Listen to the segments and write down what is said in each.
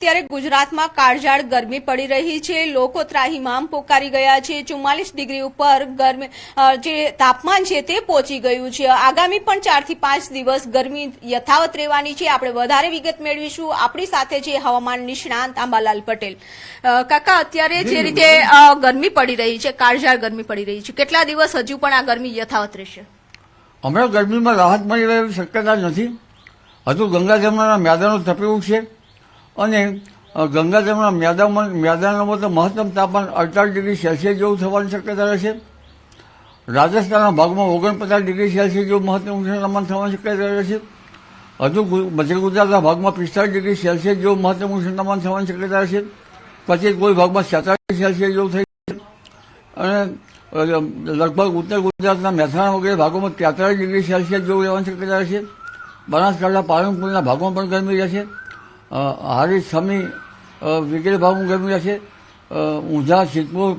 ત્યારે ગુજરાતમાં કાળઝાળ ગરમી પડી રહી છે। લોકો ત્રાહિમામ પોકારી ગયા છે। 44 ડિગ્રી ઉપર ગરમી જે તાપમાન છે તે પહોંચી ગયું છે। આગામી પણ 4 થી 5 દિવસ ગરમી યથાવત રહેવાની છે। આપણે વધારે વિગત મેળવીશું। આપણી સાથે છે હવામાન નિષ્ણાંત આંબાલાલ પટેલ। કાકા, અત્યારે જે રીતે ગરમી પડી રહી છે, કાળઝાળ ગરમી પડી રહી છે, કેટલા દિવસ હજુ પણ આ ગરમી યથાવત રહેશે? હમણાં ગરમીમાં રાહત મળી રહેવી શક્યતા નથી। હજુ ગંગા જમુના મેદાનો તપી ઉઠશે અને ગંગા જમુના મેદાનોમાં તો મહત્તમ તાપમાન 48 ડિગ્રી સેલ્સિયસ જેવું થવાની શક્યતા રહેશે। રાજસ્થાનના ભાગમાં 49 ડિગ્રી સેલ્સિયસ જેવું મહત્તમ તાપમાન થવાની શક્યતા રહેશે। હજુ મધ્ય ગુજરાતના ભાગમાં 45 ડિગ્રી સેલ્સિયસ જેવું મહત્તમ તાપમાન થવાની શક્યતા રહેશે। પછી કોઈ ભાગમાં 47 સેલ્સિયસ જેવું થઈ જશે અને લગભગ ઉત્તર ગુજરાતના મહેસાણા વગેરે ભાગોમાં 43 ડિગ્રી સેલ્સિયસ જેવું રહેવાની શક્યતા રહેશે। બનાસકાંઠા પાલનપુરના ભાગમાં પણ ગરમી રહેશે। હારીજ, સમી વગેરે ભાગમાં ગરમી રહેશે। ઊંઝા, સિદ્ધપુર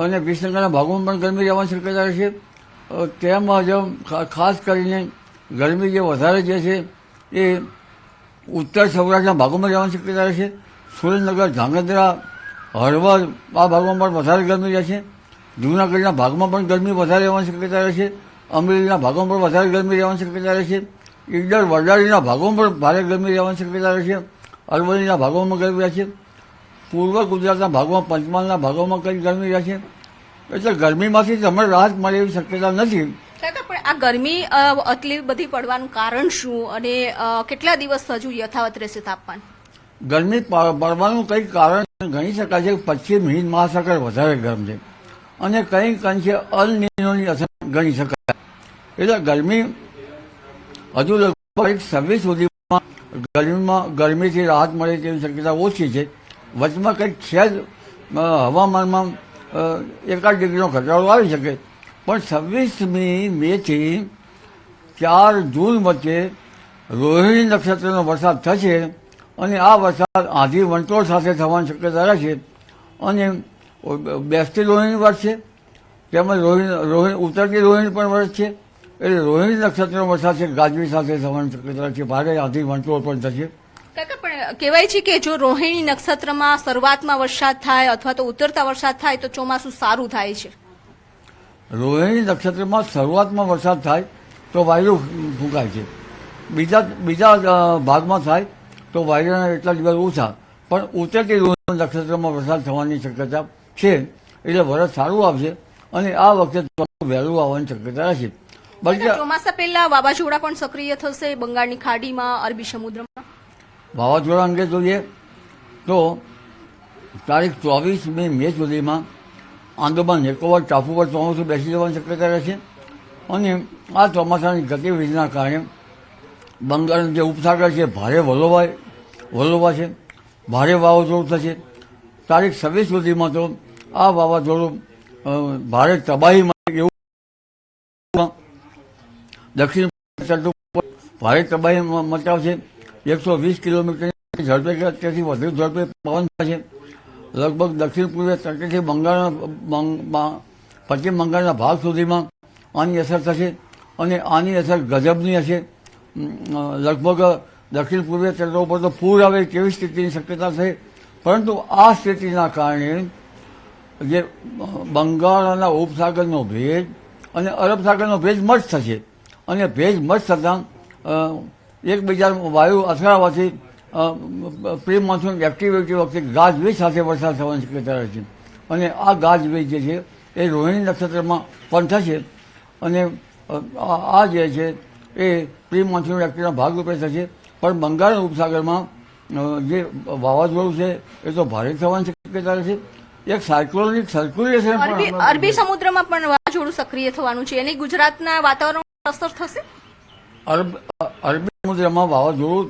અને વિસનગરના ભાગોમાં પણ ગરમી રહેવાની શક્યતા રહેશે। તેમજ ખાસ કરીને ગરમી જે વધારે જે છે એ ઉત્તર સૌરાષ્ટ્રના ભાગોમાં રહેવાની શક્યતા રહેશે। સુરેન્દ્રનગર, ધાંગધ્રા, હળવદ આ ભાગોમાં પણ વધારે ગરમી રહેશે। જૂનાગઢના ભાગમાં પણ ગરમી વધારે રહેવાની શક્યતા રહેશે। અમરેલીના ભાગોમાં પણ વધારે ગરમી રહેવાની શક્યતા રહેશે। ઈડર, વરસાડીના ભાગોમાં પણ ભારે ગરમી રહેવાની શક્યતા રહેશે। અરવલ્લીના ભાગોમાં ગરમી રહેશે। પૂર્વ ગુજરાતના ભાગોમાં, પંચમહાલના ભાગોમાં કઈ ગરમી રહેશે। એટલે ગરમીમાંથી હમણાં રાહત મળે એવી શક્યતા નથી। પણ આ ગરમી આટલી બધી પડવાનું કારણ શું અને કેટલા દિવસ હજુ યથાવત રહેશે તાપમાન? ગરમી પડવાનું કંઈક કારણ ગણી શકાય છે। પશ્ચિમ હિન્દ મહાસાગર વધારે ગરમ છે અને કંઈક અંશે અલ નીનોની અસર ગણી શકાય। એટલે ગરમી હજુ લગભગ 26 સુધીમાં ગરમીથી રાહત મળે તેવી શક્યતા ઓછી છે। વચમાં કંઈક સહેજ હવામાનમાં 1 ડિગ્રીનો ઘટાડો આવી શકે, પણ 26મી મેથી 4 જૂન વચ્ચે રોહિણી નક્ષત્રનો વરસાદ થશે અને આ વરસાદ આંધી વંટોળ સાથે થવાની શક્યતા રહેશે અને બેસતી રોહિણી વરસશે, તેમજ ઉતરતી રોહિણી પણ વરસશે। એટલે રોહિણી નક્ષત્રનો વરસાદ છે ગાજવી સાથે થવાની શક્યતા છે। ભારે આંધી વંટોળ પણ થશે। કાકા, પણ કહેવાય છે કે જો રોહિણી નક્ષત્રમાં શરૂઆતમાં વરસાદ થાય અથવા તો ઉતરતા વરસાદ થાય તો ચોમાસું સારું થાય છે। રોહિણી નક્ષત્રમાં શરૂઆતમાં વરસાદ થાય તો વાયુ ફૂંકાય છે, બીજા ભાગમાં થાય તો વાયરાના એટલા દિવસ ઓછા, પણ ઉતરતી રોહિણી નક્ષત્રમાં વરસાદ થવાની શક્યતા છે। એટલે વરસ સારું આવશે અને આ વખતે વહેલું આવવાની શક્યતા રહેશે। ચોમાસા પહેલા વાવાઝોડા પણ સક્રિય થશે બંગાળની ખાડીમાં, અરબી સમુદ્રમાં। વાવાઝોડા અંગે જોઈએ તો તારીખ 24 મે સુધીમાં આંદામાન નિકોબાર ટાપુ પર ચોમાસું બેસી જવાની શક્યતા રહેશે અને આ ચોમાસાની ગતિવિધિના કારણે બંગાળનો જે ઉપસાગર છે ભારે વલોવા છે, ભારે વાવાઝોડું થશે। તારીખ 26 સુધીમાં તો આ વાવાઝોડું ભારે તબાહી એવું દક્ષિણ ભારે તબાહી મચાવશે। 120 કિલોમીટરની ઝડપે કે તેથી વધુ ઝડપે પવન થશે। લગભગ દક્ષિણ પૂર્વીય તટેથી પશ્ચિમ બંગાળના ભાગ સુધીમાં આની અસર થશે અને આની અસર ગજબની હશે। લગભગ દક્ષિણ પૂર્વીય તટો ઉપર તો પૂર આવે તેવી સ્થિતિની શક્યતા છે, પરંતુ આ સ્થિતિના કારણે જે બંગાળના ઉપસાગરનો ભેજ અને અરબ સાગરનો ભેજ મર્જ થશે અને ભેજ મર્જ થતાં એકબીજા વાયુ અથડાવાથી પ્રી મોન્સૂન એક્ટિવિટી વખતે ગાજવીજ સાથે વરસાદ થવાની શક્યતા રહે છે અને આ ગાજવીજ જે છે એ રોહિણી નક્ષત્રમાં પણ થશે અને આ જે છે એ પ્રી મોન્સૂન એક્ટિવિટીના ભાગરૂપે થશે। પણ બંગાળ ઉપસાગરમાં જે વાવાઝોડું છે એ તો ભારે થવાની શક્યતા રહેશે। એક સાયક્લોનિક સર્ક્યુલેશન અરબી સમુદ્રમાં પણ વાવાઝોડું સક્રિય થવાનું છે, એની ગુજરાતના વાતાવરણ અસર થશે। અરબી સમુદ્રમાં વાવાઝોડું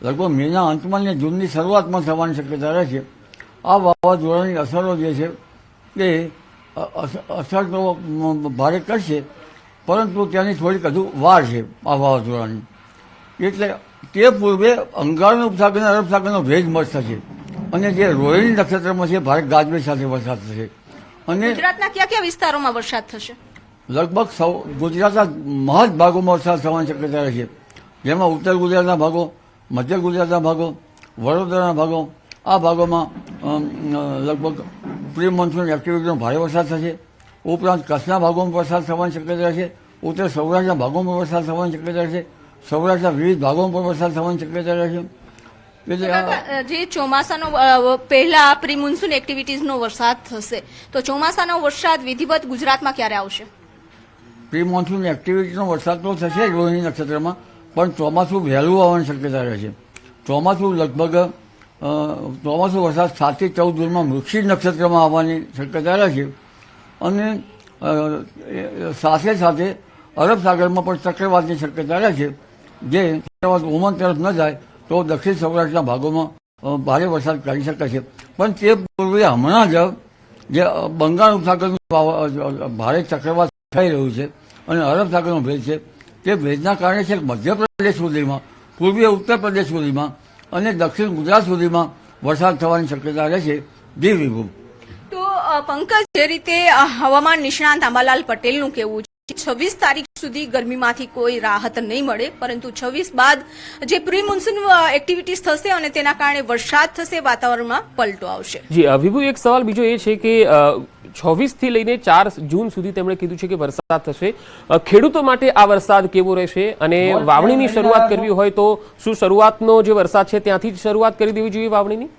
લગભગ મેના અંતમાં અને જૂનની શરૂઆતમાં થવાની શક્યતા રહેશે। આ વાવાઝોડાની અસરો જે છે એ અસર તો ભારે કરશે, પરંતુ ત્યાંની થોડીક હજુ વાર છે આ વાવાઝોડાની। એટલે તે પૂર્વે બંગાળનો ઉપસાગર અને અરબ સાગરનો ભેજ મર્જ થશે અને જે રોહિણી નક્ષત્રમાં છે ભારે ગાજવીજ સાથે વરસાદ થશે। અને ગુજરાતના કયા વિસ્તારોમાં વરસાદ થશે? લગભગ ગુજરાતના મહદ ભાગોમાં વરસાદ થવાની શક્યતા રહેશે, જેમાં ઉત્તર ગુજરાતના ભાગો, મધ્ય ગુજરાતના ભાગો, વડોદરાના ભાગો, આ ભાગોમાં લગભગ પ્રી મોન્સૂન એક્ટિવિટીનો ભારે વરસાદ થશે. ઉપરાંત કચ્છના ભાગોમાં વરસાદ થવાની શક્યતા છે. ઉત્તર સૌરાષ્ટ્રના ભાગોમાં વરસાદ થવાની શક્યતા છે. સૌરાષ્ટ્રના વિવિધ ભાગોમાં પણ વરસાદ થવાની શક્યતા છે. એટલે જે ચોમાસાનો પહેલા પ્રી મોન્સૂન એક્ટિવિટીઝનો વરસાદ થશે તો ચોમાસાનો વરસાદ વિધિવત ગુજરાતમાં ક્યારે આવશે? પ્રી મોન્સૂન એક્ટિવિટીનો વરસાદ તો થશે જ રોહિણી નક્ષત્રમાં, પણ ચોમાસું વહેલું આવવાની શક્યતા રહે છે. ચોમાસું લગભગ ચોમાસું વરસાદ 7 થી 14 જૂનમાં મૃગશીર નક્ષત્રમાં આવવાની શક્યતા રહે છે. અને સાથે સાથે અરબ સાગરમાં પણ ચક્રવાતની શક્યતા રહે છે. જે ચક્રવાત ઓમાન તરફ ન જાય તો દક્ષિણ સૌરાષ્ટ્રના ભાગોમાં ભારે વરસાદ કરી શકે છે. પણ તે પૂર્વે હમણાં જ જે બંગાળ ઉપસાગરનું ભારે ચક્રવાત થઈ રહ્યું છે અને અરબ સાગરનો ભેજ છે, તે ભેજના કારણે છે મધ્યપ્રદેશ સુધીમાં, પૂર્વીય ઉત્તર પ્રદેશ સુધીમાં અને દક્ષિણ ગુજરાત સુધીમાં વરસાદ થવાની શક્યતા રહેશે. જી વિભુ. તો પંકજ, જે રીતે હવામાન નિષ્ણાંત આંબાલાલ પટેલનું કહેવું છે 26 તારીખ સુધી ગરમીમાંથી કોઈ રાહત નહીં મળે, પરંતુ 26 બાદ જે પ્રી મોન્સૂન એક્ટિવિટીઝ થશે અને તેના કારણે વરસાદ થશે, વાતાવરણમાં પલટો આવશે. જી વિભુ, એક સવાલ બીજો એ છે કે 26 થી લઈને 4 જૂન સુધી તેમણે કીધું છે કે વરસાદ થશે. ખેડૂતો માટે આ વરસાદ કેવો રહેશે અને વાવણીની શરૂઆત કરવી હોય તો શું શરૂઆતનો જે વરસાદ છે ત્યાંથી જ શરૂઆત કરી દેવી જોઈએ વાવણીની?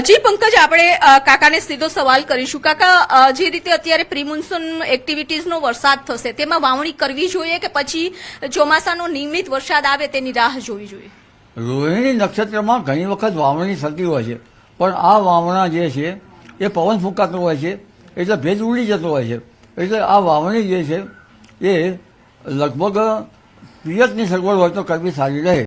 જી પંકજ, આપણે કાકાને સીધો સવાલ કરીશું. કાકા, જે રીતે અત્યારે પ્રી મોન્સૂન એક્ટિવિટીઝનો વરસાદ થશે તેમાં વાવણી કરવી જોઈએ કે પછી ચોમાસાનો નિયમિત વરસાદ આવે તેની રાહ જોવી જોઈએ? રોહિણી નક્ષત્રમાં ઘણી વખત વાવણી થતી હોય છે, પણ આ વાવણા જે છે એ પવન ફૂંકાતો હોય છે એટલે ભેજ ઉડી જતો હોય છે. એટલે આ વાવણી જે છે એ લગભગ પિયતની સગવડ હોય તો કરવી સારી રહે.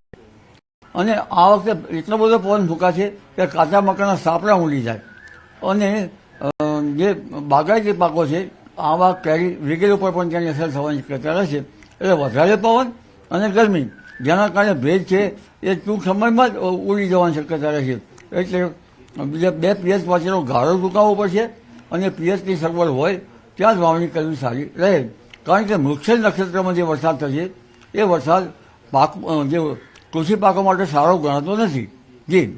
અને આ વખતે એટલો બધો પવન ફૂંકાશે કે કાચા મકાનના સાપડા ઉડી જાય અને જે બાગાયતી પાકો છે આવા કેરી વગેરે ઉપર પણ તેની અસર થવાની શક્યતા રહેશે. એટલે વધારે પવન અને ગરમી, જેના કારણે ભેજ છે એ ટૂંક સમયમાં જ ઉડી જવાની શક્યતા રહેશે. એટલે બીજા 2 પીએચ વચ્ચેનો ગાળો ટૂંકાવવો પડશે અને પીએચની સગવડ હોય ત્યાં જ વાવણી કરવી સારી રહે. કારણ કે મૃગશીર નક્ષત્રમાં જે વરસાદ થશે એ વરસાદ પાક જે કૃષિ પાકો માટે સારો ગણાતો નથી. જી.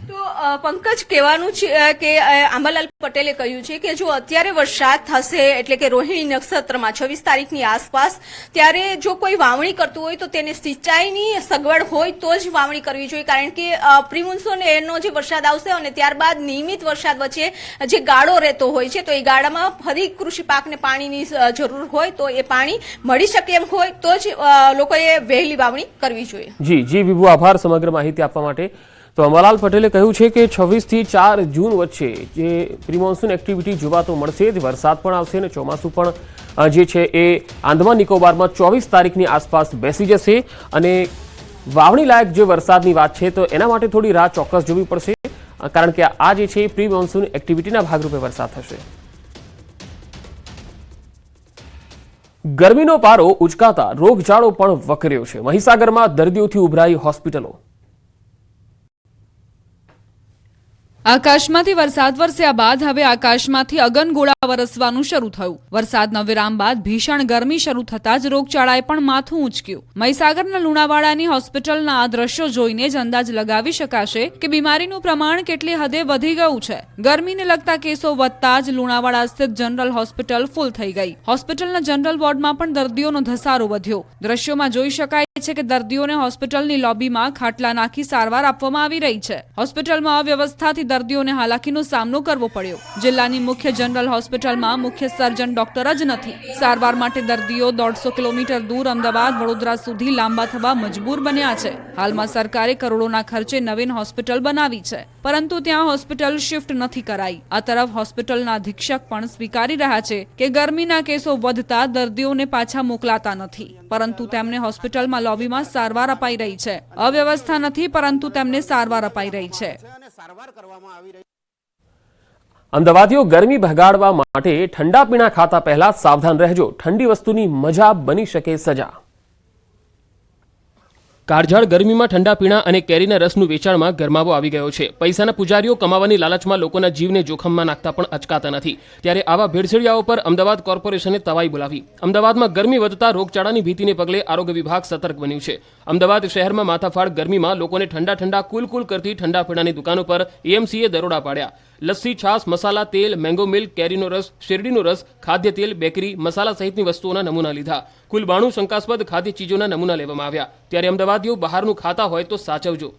તો પંકજ, કહેવાનું છે કે આંબાલાલ પટેલે કહ્યું છે કે જો અત્યારે વરસાદ થશે એટલે કે રોહિણી નક્ષત્રમાં 26 તારીખની આસપાસ, ત્યારે જો કોઈ વાવણી કરતું હોય તો તેને સિંચાઈની સગવડ હોય તો જ વાવણી કરવી જોઈએ. કારણ કે પ્રી મોન્સૂન એનો જે વરસાદ આવશે અને ત્યારબાદ નિયમિત વરસાદ વચ્ચે જે ગાળો રહેતો હોય છે તો એ ગાળામાં ફરી કૃષિ પાકને પાણીની જરૂર હોય તો એ પાણી મળી શકે એમ હોય તો જ લોકોએ વહેલી વાવણી કરવી જોઈએ. જી વિભુ, આભાર સમગ્ર માહિતી આપવા માટે. તો આંબાલાલ પટેલે કહ્યું છે કે 26 થી 4 જૂન વચ્ચે જે પ્રી મોન્સૂન એક્ટિવિટી જોવા તો મળશે જ, વરસાદ પણ આવશે અને ચોમાસું પણ જે છે એ આંદામાન નિકોબારમાં 24 તારીખની આસપાસ બેસી જશે. અને વાવણી લાયક જે વરસાદની વાત છે તો એના માટે થોડી રાહ ચોક્કસ જોવી પડશે, કારણ કે આ જે છે પ્રી મોન્સૂન એક્ટિવિટીના ભાગરૂપે વરસાદ થશે. ગરમીનો પારો ઉચકાતા રોગચાળો પણ વકર્યો છે. મહીસાગરમાં દર્દીઓથી ઉભરાઈ હોસ્પિટલો. આકાશમાંથી વરસાદ વરસ્યા બાદ હવે આકાશમાંથી અગનગોળા વરસવાનું શરૂ થયું. વરસાદના વિરામ બાદ ભીષણ ગરમી શરૂ થતાં જ રોગચાળાએ પણ માથું ઊંચક્યું. મહીસાગરના લુણાવાડાની હોસ્પિટલના આ દ્રશ્યો જોઈને જ અંદાજ લગાવી શકાશે કે બીમારીનું પ્રમાણ કેટલી હદે વધી ગયું છે. ગરમીને લગતા કેસો વધતા જ લુણાવાડા સ્થિત જનરલ હોસ્પિટલ ફૂલ થઈ ગઈ. હોસ્પિટલના જનરલ વોર્ડમાં પણ દર્દીઓનો ધસારો વધ્યો. દ્રશ્યોમાં જોઈ શકાય છે કે દર્દીઓને હોસ્પિટલની લોબીમાં ખાટલા નાખી સારવાર આપવામાં આવી રહી છે. હોસ્પિટલમાં અવ્યવસ્થાથી દર્દીઓને હાલાકીનો સામનો કરવો પડ્યો. જિલ્લાની મુખ્ય જનરલ હોસ્પિટલમાં મુખ્ય સર્જન ડોક્ટર જ નથી. સારવાર માટે દર્દીઓ 150 કિલોમીટર દૂર અમદાવાદ, વડોદરા સુધી લાંબા થવા મજબૂર બન્યા છે. હાલમાં સરકારે કરોડોના ખર્ચે નવીન હોસ્પિટલ બનાવી છે, પરંતુ ત્યાં હોસ્પિટલ શિફ્ટ નથી કરાઈ. આ તરફ હોસ્પિટલના અધિક્ષક પણ સ્વીકારી રહ્યા છે કે ગરમીના કેસો વધતા દર્દીઓને પાછા મોકલાતા નથી, પરંતુ તેમને હોસ્પિટલમાં લોબીમાં સારવાર અપાઈ રહી છે. અવ્યવસ્થા નથી, પરંતુ તેમને સારવાર અપાઈ રહી છે. અમદાવાદીઓ ગરમી ભગાડવા માટે ઠંડા પીણા ખાતા પહેલા સાવધાન રહેજો. ઠંડી વસ્તુની મજા બની શકે સજા. કાળઝાળ ગરમીમાં ઠંડા પીણા અને કેરીના રસનું વેચાણમાં ગરમાવો આવી ગયો છે. પૈસાના પૂજારીઓ કમાવાની લાલચમાં લોકોના જીવને જોખમમાં નાખતા પણ અચકાતા નથી. ત્યારે આવા ભેળસેળિયાઓ પર અમદાવાદ કોર્પોરેશને તવાઈ બોલાવી. અમદાવાદમાં ગરમી વધતા રોગચાળાની ભીતિને પગલે આરોગ્ય વિભાગ સતર્ક બન્યું છે. અમદાવાદ શહેરમાં માથાફાડ ગરમીમાં લોકોને ઠંડા કુલ કરતી ઠંડા પીણાની દુકાનો પર એએમસીએ દરોડા પાડ્યા. લસ્સી, છાશ, મસાલા, તેલ, મેંગો મિલ્ક, કેરીનો રસ, શેરડીનો રસ, ખાદ્ય તેલ, બેકરી, મસાલા સહિતની વસ્તુઓના નમૂના લીધા. કુલ 92 શંકાસ્પદ ખાદ્ય ચીજોના નમૂના લેવામાં આવ્યા. ત્યારે અમદાવાદીઓ બહારનું ખાતા હોય તો સાચવજો.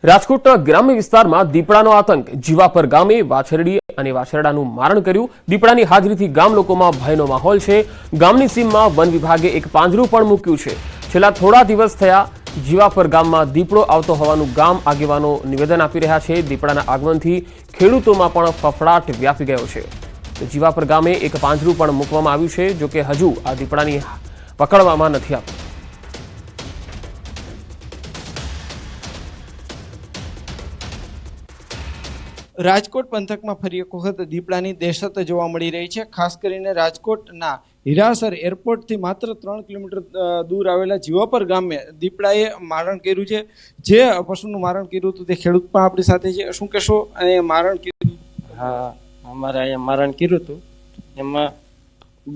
રાજકોટના ગ્રામ્ય વિસ્તારમાં દીપડાનો આતંક. જીવાપર ગામે વાછરડી અને વાછરડાનું મારણ કર્યું. દીપડાની હાજરીથી ગામ લોકોમાં ભયનો માહોલ છે. ગામની સીમમાં વન વિભાગે એક પાંજરું પણ મૂક્યું છે. છેલ્લા થોડા દિવસ થયા જીવાપર ગામમાં દીપડો આવતો હોવાનું ગામ આગેવાનો નિવેદન આપી રહ્યા છે. દીપડાના આગમનથી ખેડૂતોમાં પણ ફફડાટ વ્યાપી ગયો છે. જીવાપર ગામે એક પાંજરું પણ મૂકવામાં આવ્યું છે. જોકે હજુ આ દીપડાની પકડવામાં નથી આવ્યું. રાજકોટ પંથકમાં ફરી એક વખત દીપડાની દહેશત જોવા મળી રહી છે. ખાસ કરીને રાજકોટના હીરાસર એરપોર્ટથી માત્ર 3 કિલોમીટર દૂર આવેલા જીવાપર ગામે દીપડાએ મારણ કર્યું છે. જે પશુનું મારણ કર્યું હતું તે ખેડૂત પણ આપણી સાથે છે. શું કહેશો? અને મારણ કર્યું? હા, અમારે અહીંયા મારણ કર્યું હતું. એમાં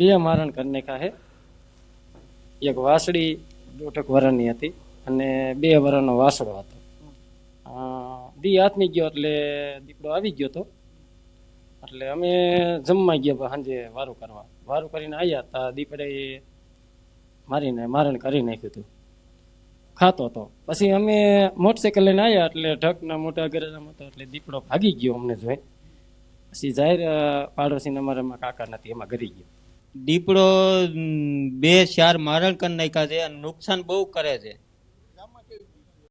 2 મારણ કરી નાખ્યા છે. એક વાસળી 1.5 વર્ષની હતી અને 2 વર્ષનો વાસળો હતો. દી હાથમી ગયો એટલે દીપડો આવી ગયો હતો. એટલે અમે જમવા ગયા સાંજે વારું કરીને આવ્યા તા દીપડાએ મારણ કરી નાખ્યું હતું. ખાતો હતો. પછી અમે મોટરસાઇકલ લઈને આવ્યા એટલે ઢકના મોટા ગરેજામાં હતો એટલે દીપડો ભાગી ગયો અમને જોઈ. પછી જાહેર પાડોશીને અમારા કાકા નથી એમાં ગરી ગયો. દીપડો 2-4 મારણ કરી નાખ્યા છે અને નુકસાન બહુ કરે છે.